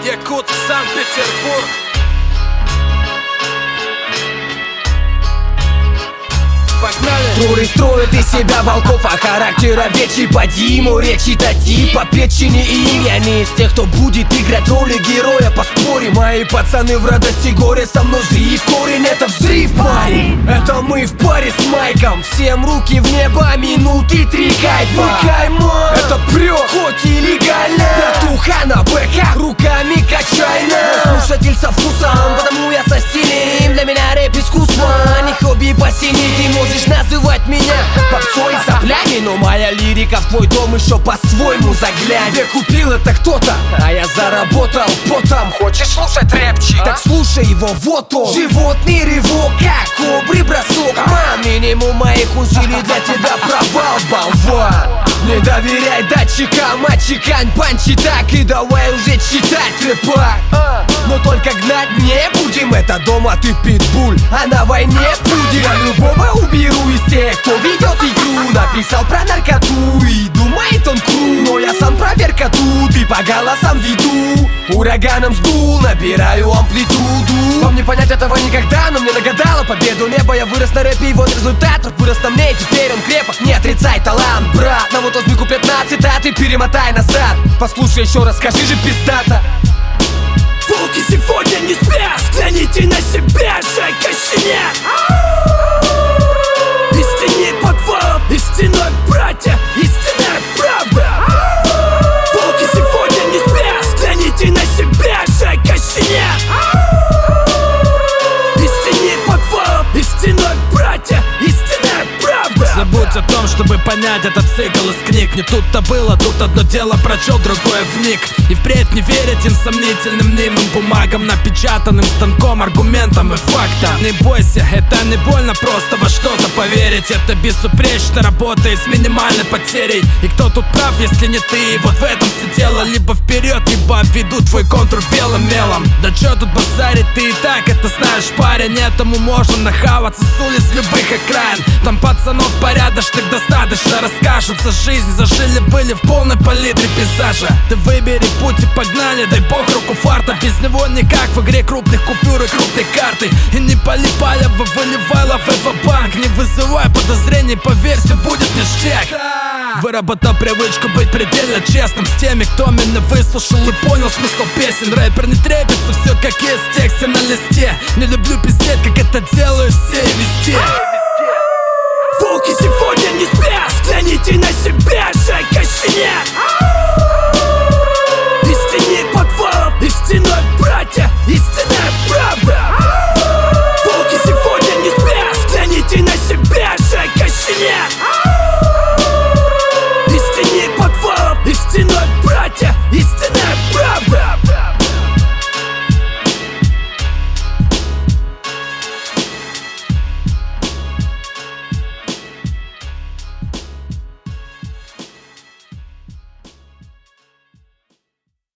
Якутск, Санкт-Петербург. Погнали! Туры строят из себя волков, а характера вечи по Диму речи тати по печени и я не из тех, кто будет играть роли героя по споре. Мои пацаны в радости горе со мной взрыв. Корень это взрыв, парень. Это мы в паре с Майком. Всем руки в небо, минуты 3 кайфа. Это прет, хоть и легально. Братуха на БК, руками качайно. Слушатель со вкусом, потому я со стилем. Для меня рэп искусство, не хобби по синий. Ты можешь называть меня попсой и соплями, но моя лирика в твой дом еще по-своему заглянет. Где купил это кто-то, а я заработал потом. Хочешь слушать рэпчик? Так слушай его, вот он. Животный рывок, как кобры бросок. Минимум моих усилий для тебя провал, болван. Не доверяй датчикам, отчекань панчи так. И давай уже читать рэпак. Но только гнать не будем, это дома ты питбуль, а на войне будем. Я любого уберу из тех, кто ведет игру. Написал про наркоту и думает он крут. Но я сам проверка тут и по голосам веду. Ураганом сдул, набираю амплитуду. Вам не понять этого никогда, но мне нагадало победу небо. Я вырос на рэпе, и вот результат вырос на мне, теперь он крепок. Не отрицай талант, брат. На вот возьми куплет на цитаты, перемотай назад. Послушай еще раз, скажи же пиздата. Волки сегодня не спят, взгляните на себя, шайка щенят. Истинный подвал, истинной братья, истинная правда. Волки сегодня не спят, взгляните на себя, шайка щенят. Истинный подвал, истинной братья, истинная правда. Забудь о том, чтобы понять этот цикл из книг. Не тут-то было, тут одно дело прочел, другое вник. И впредь не верить сомнительным мнимым бумагам, напечатанным станком, аргументам и фактам. Не бойся, это не больно просто во что-то поверить. Это безупречная работа и с минимальной потерей. И кто тут прав, если не ты? И вот в этом все дело. Либо вперед, либо обведу твой контур белым мелом. Да чё тут базарить, ты и так это знаешь, парень. Этому можно нахаваться с улиц любых окраин. Там пацанов порядочных достаточно. Расскажутся жизнь, зажили-были в полной палитре пейзажа. Ты выбери путь и погнали, дай бог руку фарта. Без него никак в игре крупных купюр и крупной карты. И не пали палево, выливай лавы в банк. Не вызывай подозрений, поверь, все будет ништяк. Выработал привычку быть предельно честным с теми, кто меня выслушал и понял смысл песен. Рэпер не трепится, все как есть в тексте на листе. Не люблю пиздеть, как это делают все и везде. Волки сегодня не спят, взгляните на себя, шайка щенят.